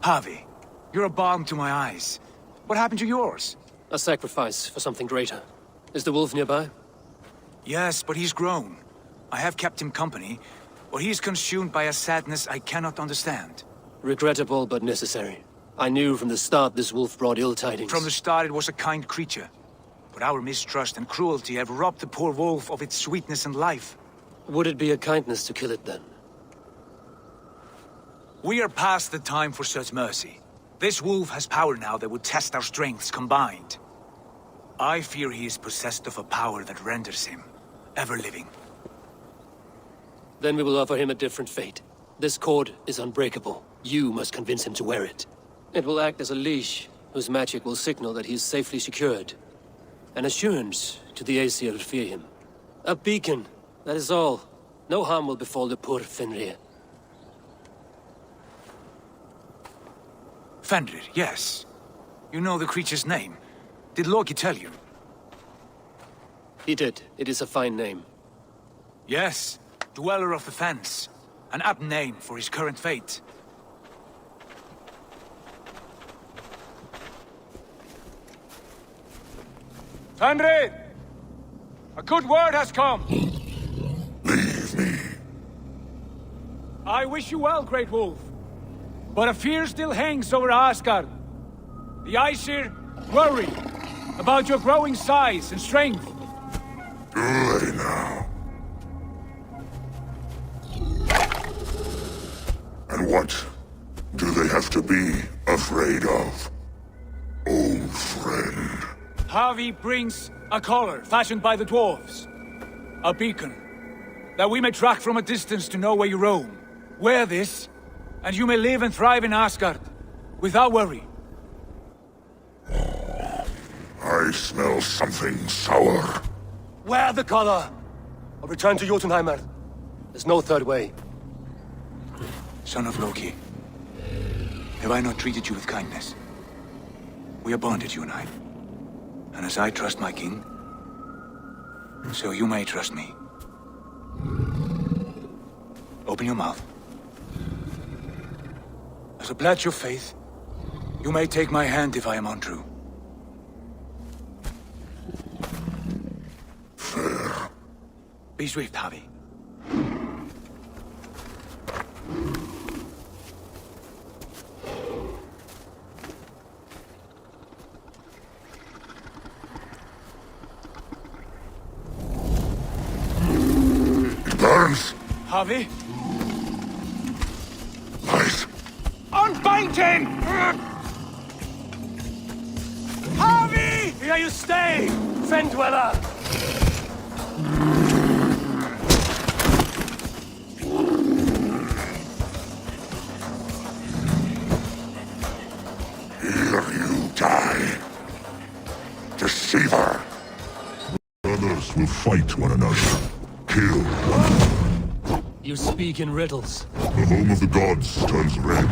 Javi, you're a balm to my eyes. What happened to yours? A sacrifice for something greater. Is the wolf nearby? Yes, but he's grown. I have kept him company, but he's consumed by a sadness I cannot understand. Regrettable, but necessary. I knew from the start this wolf brought ill tidings. From the start it was a kind creature. But our mistrust and cruelty have robbed the poor wolf of its sweetness and life. Would it be a kindness to kill it then? We are past the time for such mercy. This wolf has power now that would test our strengths combined. I fear he is possessed of a power that renders him ever-living. Then we will offer him a different fate. This cord is unbreakable. You must convince him to wear it. It will act as a leash, whose magic will signal that he is safely secured. An assurance to the Aesir who fear him. A beacon, that is all. No harm will befall the poor Fenrir. Fenrir, yes. You know the creature's name. Did Loki tell you? He did. It is a fine name. Yes. Dweller of the Fens. An apt name for his current fate. Fenrir! A good word has come! Leave me. I wish you well, Great Wolf. But a fear still hangs over Asgard. The Aesir worry about your growing size and strength. Do they now? And what do they have to be afraid of? Old friend. Javi brings a collar fashioned by the dwarves. A beacon, that we may track from a distance to know where you roam. Wear this, and you may live and thrive in Asgard, without worry. I smell something sour. Wear the collar! Or return to Jotunheimer. There's no third way. Son of Loki, have I not treated you with kindness? We are bonded, you and I. And as I trust my king, so you may trust me. Open your mouth. As a pledge of faith, you may take my hand if I am untrue. Fair. Be swift, Javi. Burns! Javi? Lies! Unbind him! Javi! Here you stay, Fen Dweller! Here you die. Deceiver! Brothers will fight one another. Kill one. You speak in riddles. The home of the gods turns red.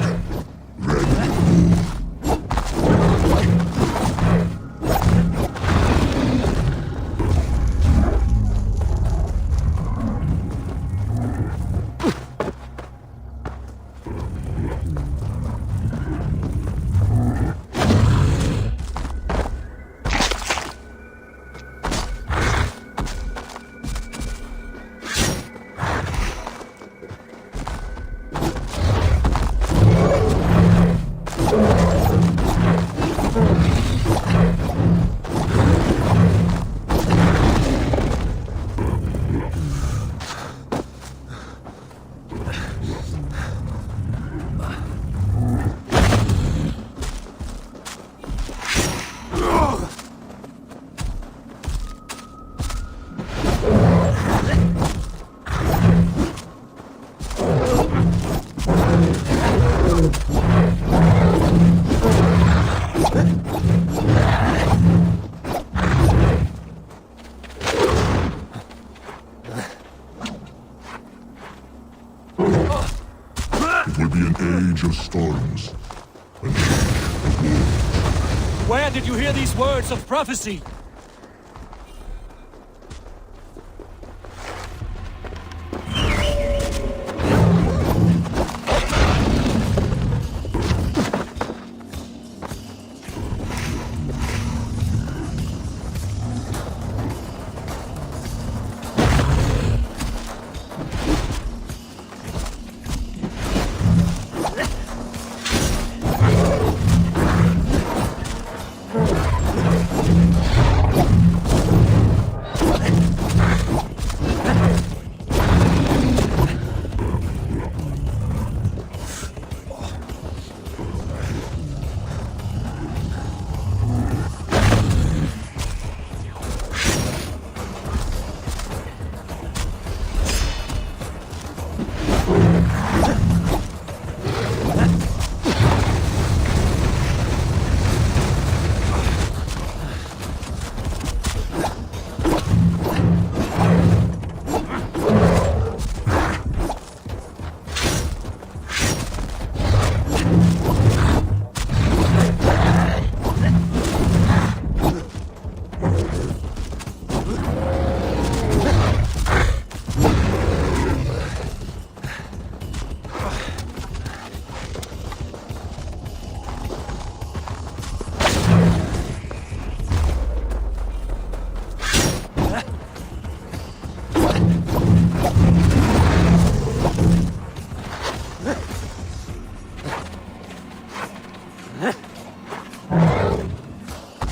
Red will move. It will be an age of storms. An age of war. Where did you hear these words of prophecy?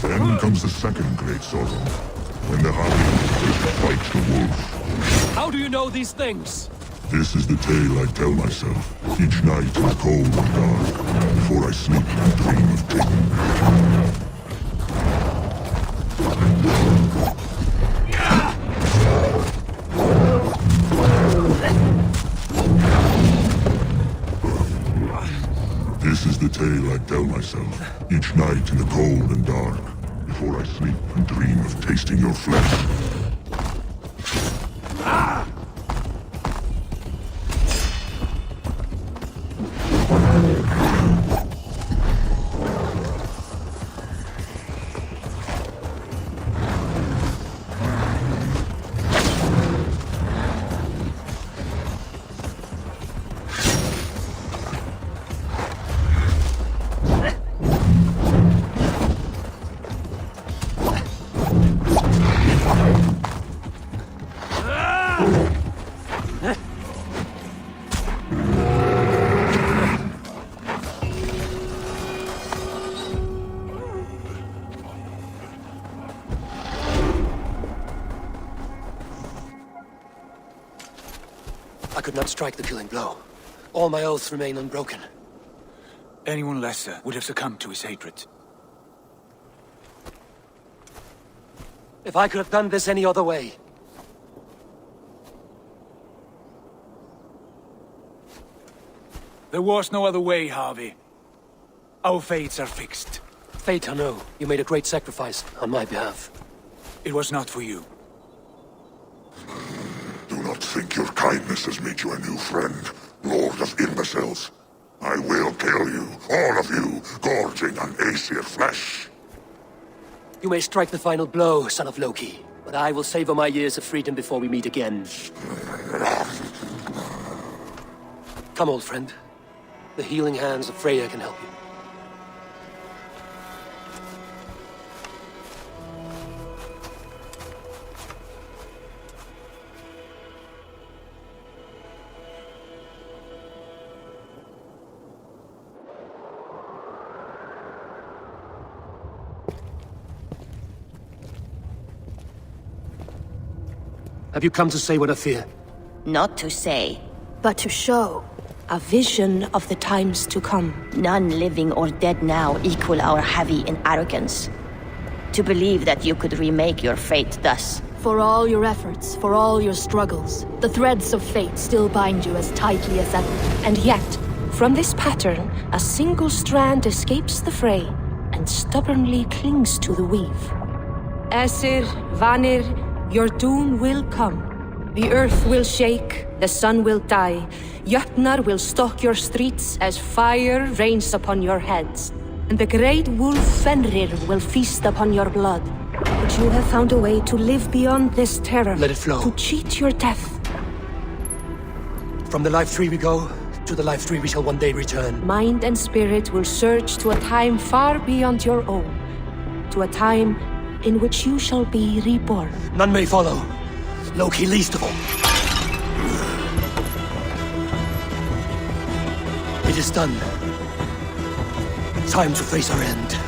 Then comes the second great sorrow, when the Harpies fight the wolf. How do you know these things? This is the tale I tell myself, each night in the cold and dark, before I sleep and dream of taking. This is the tale I tell myself, each night in the cold and dark, before I sleep and dream of tasting your flesh. I could not strike the killing blow. All my oaths remain unbroken. Anyone lesser would have succumbed to his hatred. If I could have done this any other way. There was no other way, Harvey. Our fates are fixed. Fate, I know. You made a great sacrifice on my behalf. It was not for you. Do not think your kindness has made you a new friend, Lord of Imbeciles. I will kill you, all of you, gorging on Aesir flesh. You may strike the final blow, son of Loki, but I will savor my years of freedom before we meet again. Come, old friend. The healing hands of Freya can help you. Have you come to say what I fear? Not to say. But to show a vision of the times to come. None living or dead now equal our heavy in arrogance. To believe that you could remake your fate thus. For all your efforts, for all your struggles, the threads of fate still bind you as tightly as ever. And yet, from this pattern, a single strand escapes the fray and stubbornly clings to the weave. Aesir, Vanir, your doom will come. The earth will shake, the sun will die. Jötnar will stalk your streets as fire rains upon your heads. And the great wolf Fenrir will feast upon your blood. But you have found a way to live beyond this terror. Let it flow. To cheat your death. From the life tree we go, to the life tree we shall one day return. Mind and spirit will surge to a time far beyond your own. To a time in which you shall be reborn. None may follow. Loki least of all. It is done. Time to face our end.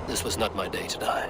This was not my day to die.